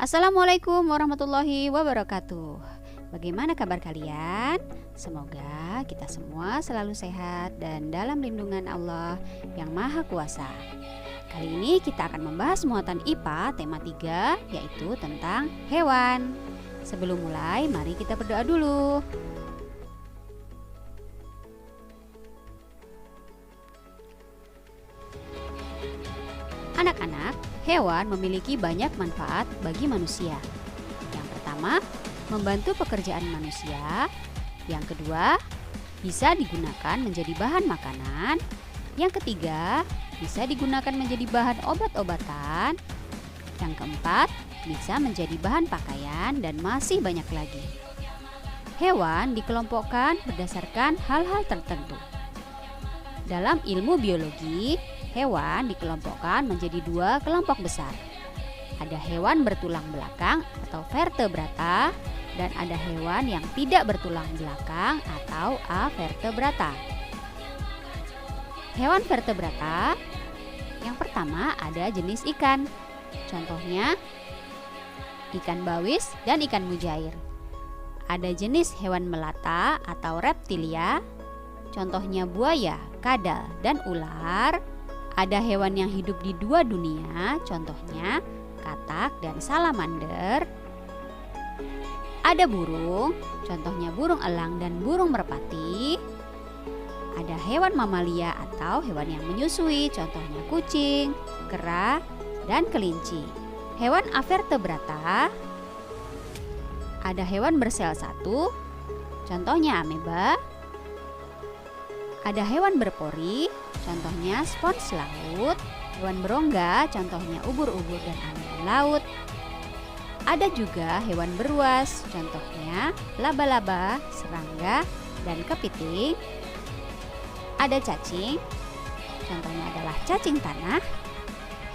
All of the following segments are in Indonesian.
Assalamualaikum warahmatullahi wabarakatuh. Bagaimana kabar kalian? Semoga kita semua selalu sehat dan dalam lindungan Allah yang Maha Kuasa. Kali ini kita akan membahas muatan IPA tema 3, yaitu tentang hewan. Sebelum mulai, mari kita berdoa dulu. Anak-anak, hewan memiliki banyak manfaat bagi manusia. Yang pertama, membantu pekerjaan manusia. Yang kedua, bisa digunakan menjadi bahan makanan. Yang ketiga, bisa digunakan menjadi bahan obat-obatan. Yang keempat, bisa menjadi bahan pakaian dan masih banyak lagi. Hewan dikelompokkan berdasarkan hal-hal tertentu. Dalam ilmu biologi, hewan dikelompokkan menjadi dua kelompok besar. Ada hewan bertulang belakang atau vertebrata dan ada hewan yang tidak bertulang belakang atau avertebrata. Hewan vertebrata yang pertama ada jenis ikan. Contohnya ikan bawis dan ikan mujair. Ada jenis hewan melata atau reptilia. Contohnya buaya, kadal, dan ular. Ada hewan yang hidup di dua dunia, contohnya katak dan salamander. Ada burung, contohnya burung elang dan burung merpati. Ada hewan mamalia atau hewan yang menyusui, contohnya kucing, kera, dan kelinci. Hewan avertebrata, ada hewan bersel satu, contohnya ameba. Ada hewan berpori, contohnya spons laut. Hewan berongga, contohnya ubur-ubur dan aneron laut. Ada juga hewan beruas, contohnya laba-laba, serangga, dan kepiting. Ada cacing, contohnya adalah cacing tanah.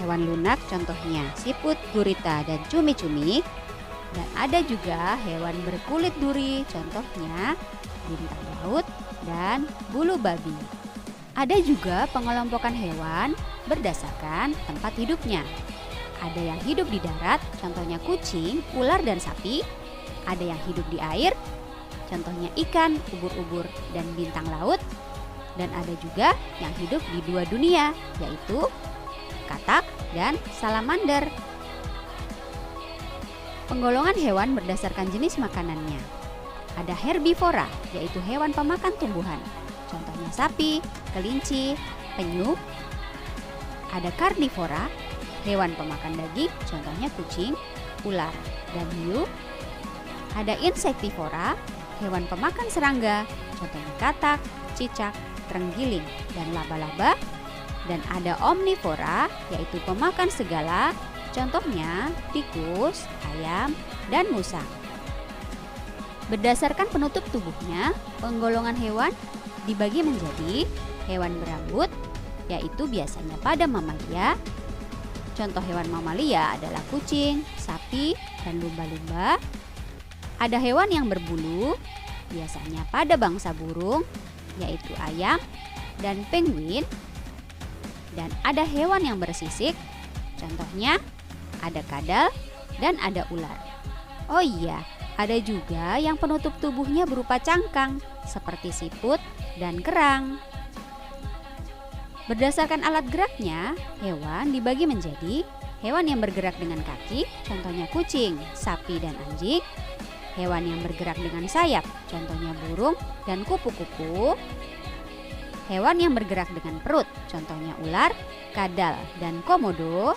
Hewan lunak, contohnya siput, gurita, dan cumi-cumi. Dan ada juga hewan berkulit duri, contohnya bintang laut dan bulu babi. Ada juga pengelompokan hewan berdasarkan tempat hidupnya. Ada yang hidup di darat, contohnya kucing, ular, dan sapi. Ada yang hidup di air, contohnya ikan, ubur-ubur, dan bintang laut. Dan ada juga yang hidup di dua dunia, yaitu katak dan salamander. Penggolongan hewan berdasarkan jenis makanannya. Ada herbivora, yaitu hewan pemakan tumbuhan. Contohnya sapi, kelinci, penyu. Ada karnivora, hewan pemakan daging. Contohnya kucing, ular, dan hiu. Ada insektivora, hewan pemakan serangga. Contohnya katak, cicak, terenggiling, dan laba-laba. Dan ada omnivora, yaitu pemakan segala. Contohnya tikus, ayam, dan musang. Berdasarkan penutup tubuhnya, penggolongan hewan dibagi menjadi hewan berambut, yaitu biasanya pada mamalia. Contoh hewan mamalia adalah kucing, sapi, dan lumba-lumba. Ada hewan yang berbulu, biasanya pada bangsa burung, yaitu ayam dan penguin. Dan ada hewan yang bersisik, contohnya ada kadal dan ada ular. Oh iya, ada juga yang penutup tubuhnya berupa cangkang, seperti siput dan kerang. Berdasarkan alat geraknya, hewan dibagi menjadi hewan yang bergerak dengan kaki, contohnya kucing, sapi, dan anjing. Hewan yang bergerak dengan sayap, contohnya burung dan kupu-kupu. Hewan yang bergerak dengan perut, contohnya ular, kadal, dan komodo.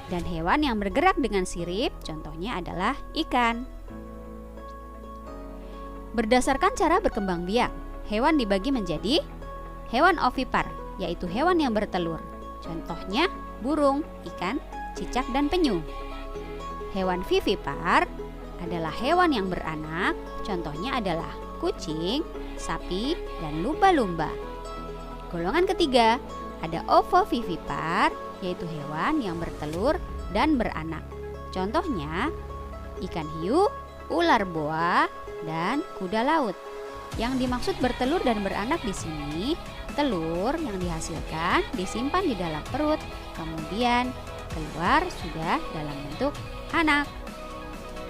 Dan hewan yang bergerak dengan sirip, contohnya adalah ikan. Berdasarkan cara berkembang biak, hewan dibagi menjadi hewan ovipar, yaitu hewan yang bertelur. Contohnya burung, ikan, cicak, dan penyu. Hewan vivipar adalah hewan yang beranak, contohnya adalah kucing, sapi, dan lumba-lumba. Golongan ketiga, ada ovovivipar, yaitu hewan yang bertelur dan beranak. Contohnya ikan hiu, ular boa, dan kuda laut. Yang dimaksud bertelur dan beranak di sini, telur yang dihasilkan disimpan di dalam perut, kemudian keluar sudah dalam bentuk anak.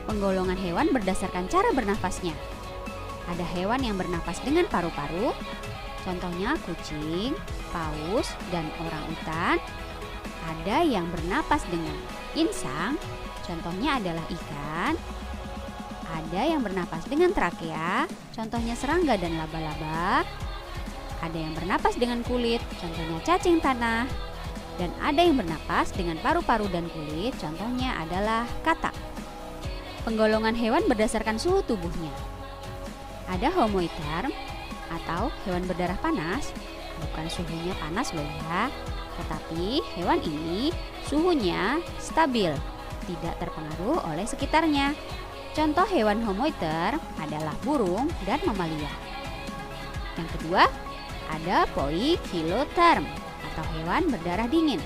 Penggolongan hewan berdasarkan cara bernafasnya. Ada hewan yang bernafas dengan paru-paru, contohnya kucing, paus, dan orangutan. Ada yang bernapas dengan insang, contohnya adalah ikan. Ada yang bernapas dengan trakea, contohnya serangga dan laba-laba. Ada yang bernapas dengan kulit, contohnya cacing tanah. Dan ada yang bernapas dengan paru-paru dan kulit, contohnya adalah katak. Penggolongan hewan berdasarkan suhu tubuhnya. Ada homoiterm atau hewan berdarah panas, bukan suhunya panas loh ya, tetapi hewan ini suhunya stabil, tidak terpengaruh oleh sekitarnya. Contoh hewan homoiterm adalah burung dan mamalia. Yang kedua, ada poikilotherm atau hewan berdarah dingin,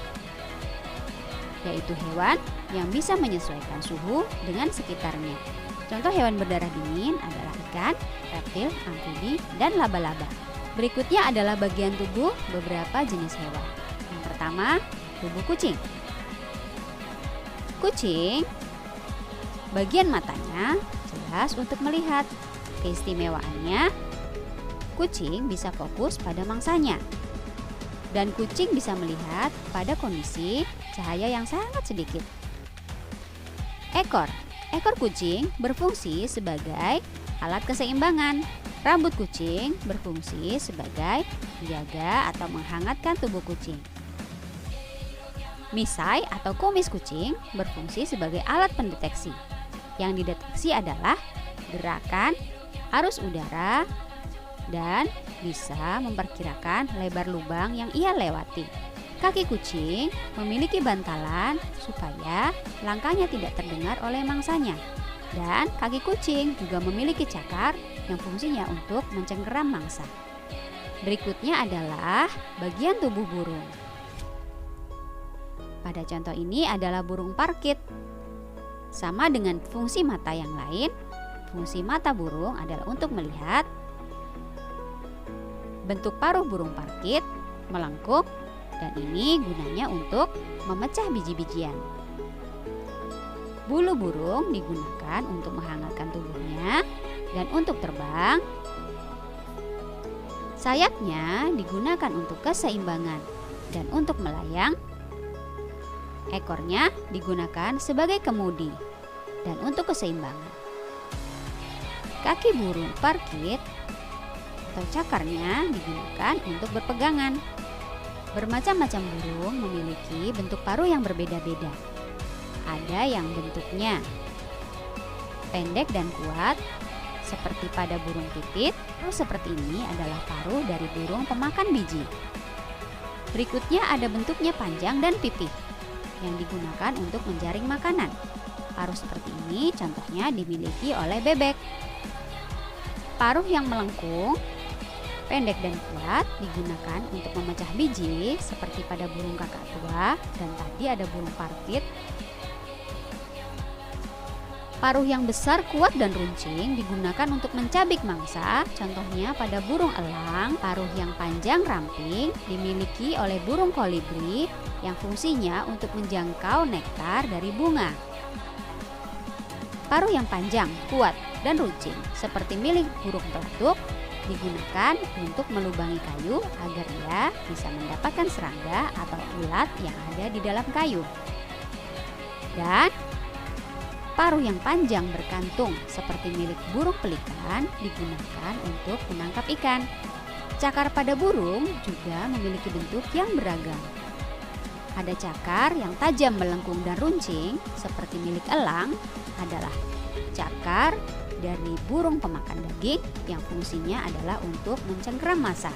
yaitu hewan yang bisa menyesuaikan suhu dengan sekitarnya. Contoh hewan berdarah dingin adalah ikan, reptil, amfibi, dan laba-laba. Berikutnya adalah bagian tubuh beberapa jenis hewan. Yang pertama, tubuh kucing. Kucing, bagian matanya jelas untuk melihat. Keistimewaannya, kucing bisa fokus pada mangsanya. Dan kucing bisa melihat pada kondisi cahaya yang sangat sedikit. Ekor kucing berfungsi sebagai alat keseimbangan. Rambut kucing berfungsi sebagai menjaga atau menghangatkan tubuh kucing. Misai atau kumis kucing berfungsi sebagai alat pendeteksi. Yang dideteksi adalah gerakan, arus udara, dan bisa memperkirakan lebar lubang yang ia lewati. Kaki kucing memiliki bantalan supaya langkahnya tidak terdengar oleh mangsanya. Dan kaki kucing juga memiliki cakar yang fungsinya untuk mencengkeram mangsa. Berikutnya adalah bagian tubuh burung. Pada contoh ini adalah burung parkit. Sama dengan fungsi mata yang lain, fungsi mata burung adalah untuk melihat. Bentuk paruh burung parkit melengkung, dan ini gunanya untuk memecah biji-bijian. Bulu burung digunakan untuk menghangatkan tubuhnya dan untuk terbang. Sayapnya digunakan untuk keseimbangan dan untuk melayang. Ekornya digunakan sebagai kemudi dan untuk keseimbangan. Kaki burung parkit atau cakarnya digunakan untuk berpegangan. Bermacam-macam burung memiliki bentuk paruh yang berbeda-beda. Ada yang bentuknya pendek dan kuat, seperti pada burung pipit. Paruh seperti ini adalah paruh dari burung pemakan biji. Berikutnya ada bentuknya panjang dan pipih, yang digunakan untuk menjaring makanan. Paruh seperti ini contohnya dimiliki oleh bebek. Paruh yang melengkung, pendek dan kuat digunakan untuk memecah biji seperti pada burung kakak tua dan tadi ada burung parkit. Paruh yang besar, kuat dan runcing digunakan untuk mencabik mangsa, contohnya pada burung elang. Paruh yang panjang ramping dimiliki oleh burung kolibri yang fungsinya untuk menjangkau nektar dari bunga. Paruh yang panjang, kuat dan runcing seperti milik burung pelatuk digunakan untuk melubangi kayu agar ia bisa mendapatkan serangga atau ulat yang ada di dalam kayu. Dan paruh yang panjang berkantung seperti milik burung pelikan digunakan untuk menangkap ikan. Cakar pada burung juga memiliki bentuk yang beragam. Ada cakar yang tajam, melengkung dan runcing seperti milik elang adalah cakar dari burung pemakan daging yang fungsinya adalah untuk mencengkeram massa.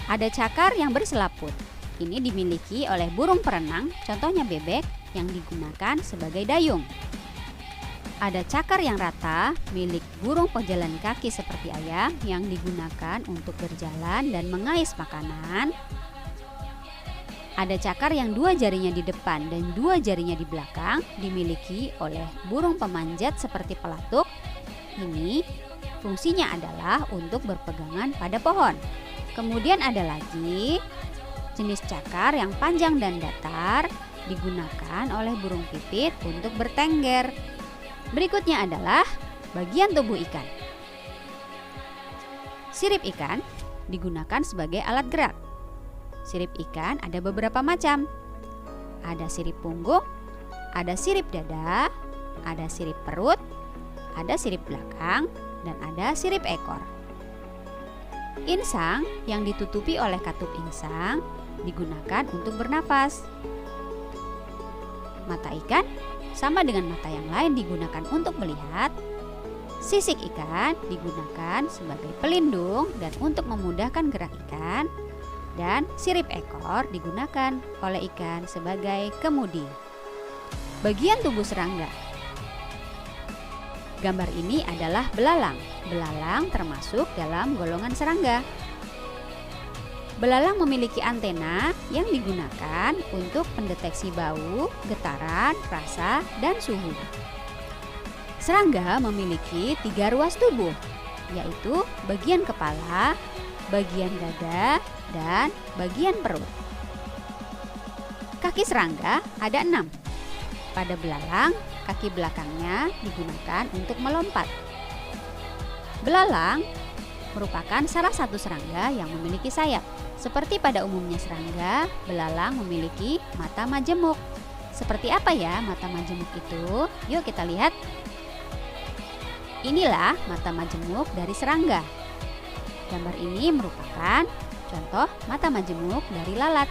Ada cakar yang berselaput. Ini dimiliki oleh burung perenang, contohnya bebek yang digunakan sebagai dayung. Ada cakar yang rata milik burung pejalan kaki seperti ayam yang digunakan untuk berjalan dan mengais makanan. Ada cakar yang dua jarinya di depan dan dua jarinya di belakang dimiliki oleh burung pemanjat seperti pelatuk. Ini fungsinya adalah untuk berpegangan pada pohon. Kemudian ada lagi jenis cakar yang panjang dan datar digunakan oleh burung pipit untuk bertengger. Berikutnya adalah bagian tubuh ikan. Sirip ikan digunakan sebagai alat gerak. Sirip ikan ada beberapa macam. Ada sirip punggung, ada sirip dada, ada sirip perut, ada sirip belakang, dan ada sirip ekor. Insang yang ditutupi oleh katup insang digunakan untuk bernapas. Mata ikan sama dengan mata yang lain digunakan untuk melihat. Sisik ikan digunakan sebagai pelindung dan untuk memudahkan gerak ikan. Dan sirip ekor digunakan oleh ikan sebagai kemudi. Bagian tubuh serangga. Gambar ini adalah belalang. Belalang termasuk dalam golongan serangga. Belalang memiliki antena yang digunakan untuk pendeteksi bau, getaran, rasa, dan suhu. Serangga memiliki 3 ruas tubuh, yaitu bagian kepala, bagian dada, dan bagian perut. Kaki serangga ada 6. Pada belalang, kaki belakangnya digunakan untuk melompat. Belalang merupakan salah satu serangga yang memiliki sayap. Seperti pada umumnya serangga, belalang memiliki mata majemuk. Seperti apa ya mata majemuk itu? Yuk kita lihat. Inilah mata majemuk dari serangga. Gambar ini merupakan contoh mata majemuk dari lalat.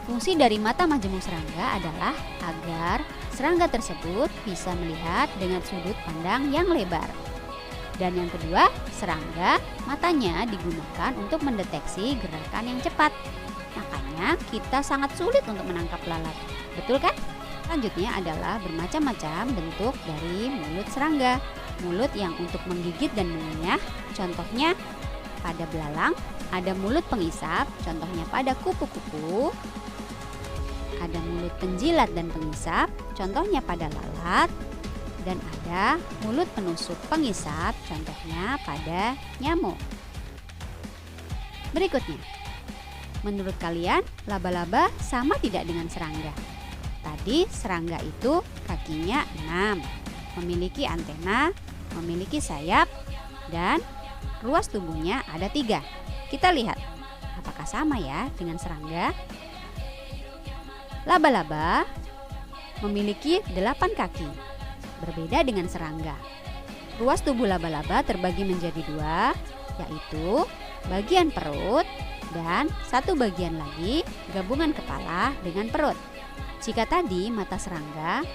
Fungsi dari mata majemuk serangga adalah agar serangga tersebut bisa melihat dengan sudut pandang yang lebar. Dan yang kedua, serangga matanya digunakan untuk mendeteksi gerakan yang cepat. Makanya kita sangat sulit untuk menangkap lalat. Betul kan? Selanjutnya adalah bermacam-macam bentuk dari mulut serangga. Mulut yang untuk menggigit dan mengunyah, contohnya pada belalang ada mulut pengisap, contohnya pada kupu-kupu. Ada mulut penjilat dan pengisap, contohnya pada lalat. Dan ada mulut penusuk pengisap, contohnya pada nyamuk. Berikutnya, menurut kalian laba-laba sama tidak dengan serangga? Tadi serangga itu kakinya 6, memiliki antena, memiliki sayap, dan ruas tubuhnya ada 3. Kita lihat, apakah sama ya dengan serangga? Laba-laba memiliki 8 kaki, berbeda dengan serangga. Ruas tubuh laba-laba terbagi menjadi 2, yaitu bagian perut dan satu bagian lagi gabungan kepala dengan perut. Jika tadi mata serangga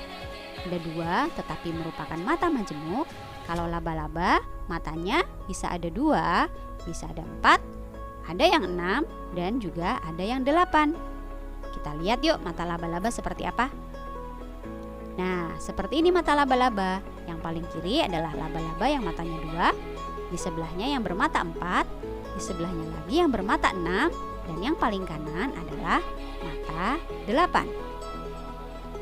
ada 2 tetapi merupakan mata majemuk, kalau laba-laba matanya bisa ada 2, bisa ada 4, ada yang 6, dan juga ada yang 8. Kita lihat yuk mata laba-laba seperti apa. Nah, seperti ini mata laba-laba. Yang paling kiri adalah laba-laba yang matanya 2, di sebelahnya yang bermata 4, di sebelahnya lagi yang bermata 6, dan yang paling kanan adalah mata 8.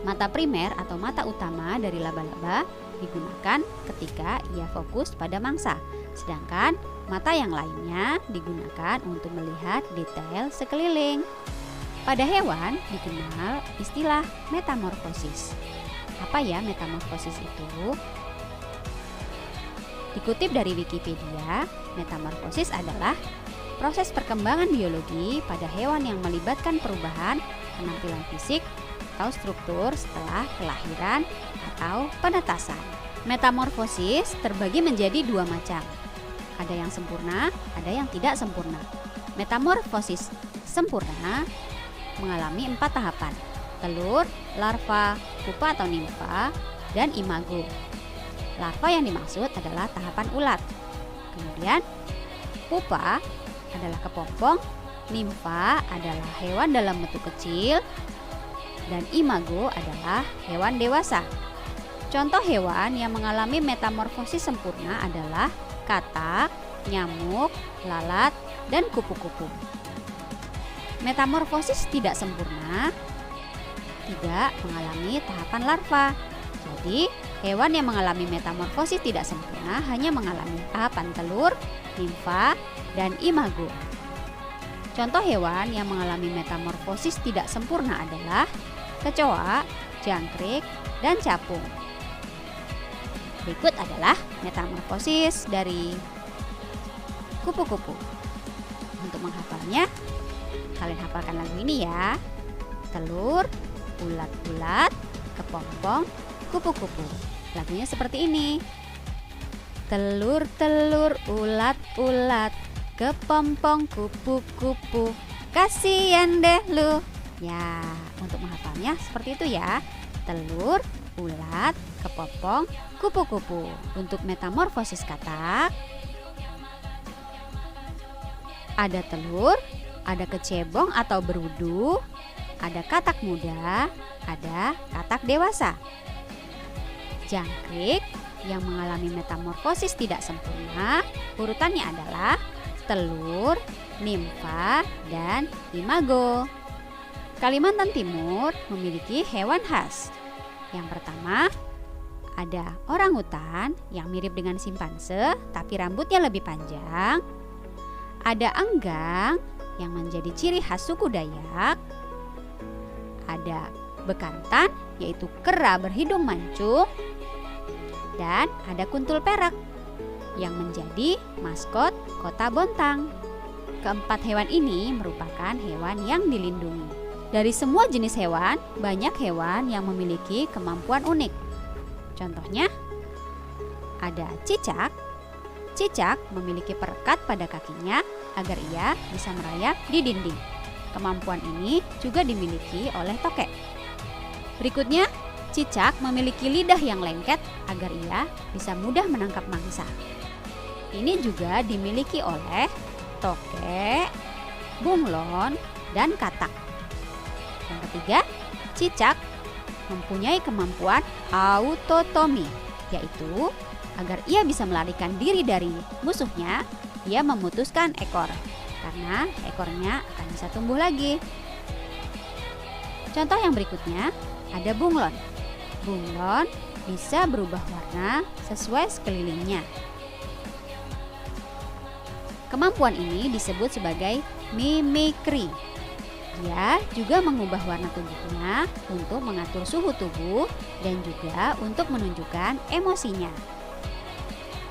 Mata primer atau mata utama dari laba-laba digunakan ketika ia fokus pada mangsa, sedangkan mata yang lainnya digunakan untuk melihat detail sekeliling. Pada hewan dikenal istilah metamorfosis. Apa ya metamorfosis itu? Dikutip dari Wikipedia, metamorfosis adalah proses perkembangan biologi pada hewan yang melibatkan perubahan penampilan fisik atau struktur setelah kelahiran atau penetasan. Metamorfosis terbagi menjadi 2 macam. Ada yang sempurna, ada yang tidak sempurna. Metamorfosis sempurna mengalami 4 tahapan: telur, larva, pupa atau nimfa, dan imago. Larva yang dimaksud adalah tahapan ulat. Kemudian pupa adalah kepompong, nimfa adalah hewan dalam bentuk kecil, dan imago adalah hewan dewasa. Contoh hewan yang mengalami metamorfosis sempurna adalah katak, nyamuk, lalat, dan kupu-kupu. Metamorfosis tidak sempurna tidak mengalami tahapan larva. Jadi, hewan yang mengalami metamorfosis tidak sempurna hanya mengalami tahapan telur, nimfa, dan imago. Contoh hewan yang mengalami metamorfosis tidak sempurna adalah kecoa, jangkrik, dan capung. Berikut adalah metamorfosis dari kupu-kupu. Untuk menghafalnya, kalian hafalkan lagu ini ya. Telur, ulat-ulat, kepompong, kupu-kupu. Lagunya seperti ini. Telur-telur, ulat-ulat, kepompong, kupu-kupu, kasihan deh lu. Ya, untuk menghafalnya seperti itu ya. Telur, ulat, kepompong, kupu-kupu. Untuk metamorfosis katak, ada telur, ada kecebong atau berudu, ada katak muda, ada katak dewasa. Jangkrik yang mengalami metamorfosis tidak sempurna, urutannya adalah telur, nimfa, dan imago. Kalimantan Timur memiliki hewan khas. Yang pertama, ada orangutan yang mirip dengan simpanse tapi rambutnya lebih panjang. Ada enggang yang menjadi ciri khas suku Dayak. Ada bekantan yaitu kera berhidung mancung. Dan ada kuntul perak yang menjadi maskot Kota Bontang. Keempat hewan ini merupakan hewan yang dilindungi. Dari semua jenis hewan, banyak hewan yang memiliki kemampuan unik. Contohnya, ada cicak. Cicak memiliki perekat pada kakinya agar ia bisa merayap di dinding. Kemampuan ini juga dimiliki oleh tokek. Berikutnya, cicak memiliki lidah yang lengket agar ia bisa mudah menangkap mangsa. Ini juga dimiliki oleh tokek, bunglon, dan katak. Yang ketiga, cicak mempunyai kemampuan autotomi, yaitu agar ia bisa melarikan diri dari musuhnya, ia memutuskan ekor, karena ekornya akan bisa tumbuh lagi. Contoh yang berikutnya, ada bunglon. Bunglon bisa berubah warna sesuai sekelilingnya. Kemampuan ini disebut sebagai mimikri. Dia juga mengubah warna tubuhnya untuk mengatur suhu tubuh dan juga untuk menunjukkan emosinya.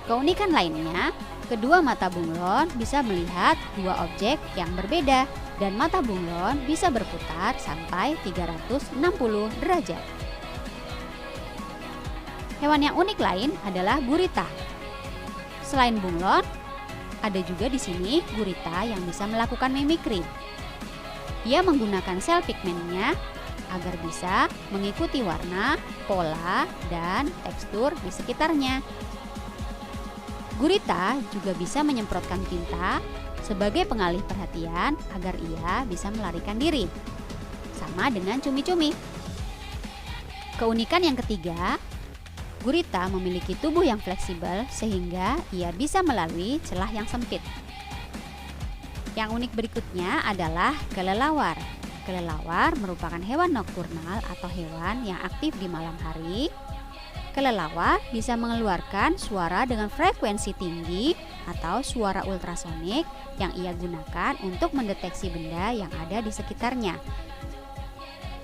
Keunikan lainnya, kedua mata bunglon bisa melihat dua objek yang berbeda dan mata bunglon bisa berputar sampai 360 derajat. Hewan yang unik lain adalah gurita. Selain bunglon, ada juga di sini gurita yang bisa melakukan mimikri. Ia menggunakan sel pigmennya agar bisa mengikuti warna, pola, dan tekstur di sekitarnya. Gurita juga bisa menyemprotkan tinta sebagai pengalih perhatian agar ia bisa melarikan diri. Sama dengan cumi-cumi. Keunikan yang ketiga, gurita memiliki tubuh yang fleksibel sehingga ia bisa melalui celah yang sempit. Yang unik berikutnya adalah kelelawar. Kelelawar merupakan hewan nokturnal atau hewan yang aktif di malam hari. Kelelawar bisa mengeluarkan suara dengan frekuensi tinggi atau suara ultrasonik yang ia gunakan untuk mendeteksi benda yang ada di sekitarnya.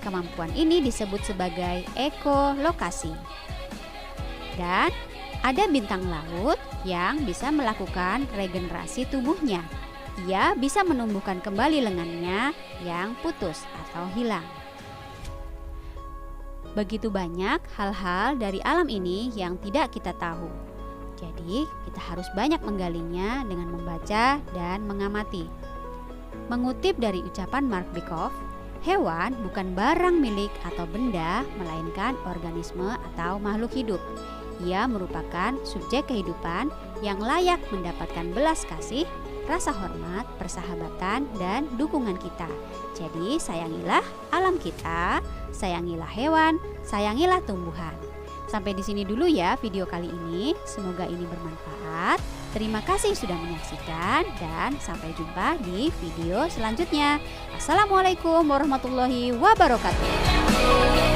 Kemampuan ini disebut sebagai ekolokasi. Dan ada bintang laut yang bisa melakukan regenerasi tubuhnya. Ia bisa menumbuhkan kembali lengannya yang putus atau hilang. Begitu banyak hal-hal dari alam ini yang tidak kita tahu. Jadi, kita harus banyak menggalinya dengan membaca dan mengamati. Mengutip dari ucapan Mark Bekoff, hewan bukan barang milik atau benda, melainkan organisme atau makhluk hidup. Ia merupakan subjek kehidupan yang layak mendapatkan belas kasih, rasa hormat, persahabatan, dan dukungan kita. Jadi sayangilah alam kita, sayangilah hewan, sayangilah tumbuhan. Sampai di sini dulu ya video kali ini. Semoga ini bermanfaat. Terima kasih sudah menyaksikan dan sampai jumpa di video selanjutnya. Assalamualaikum warahmatullahi wabarakatuh.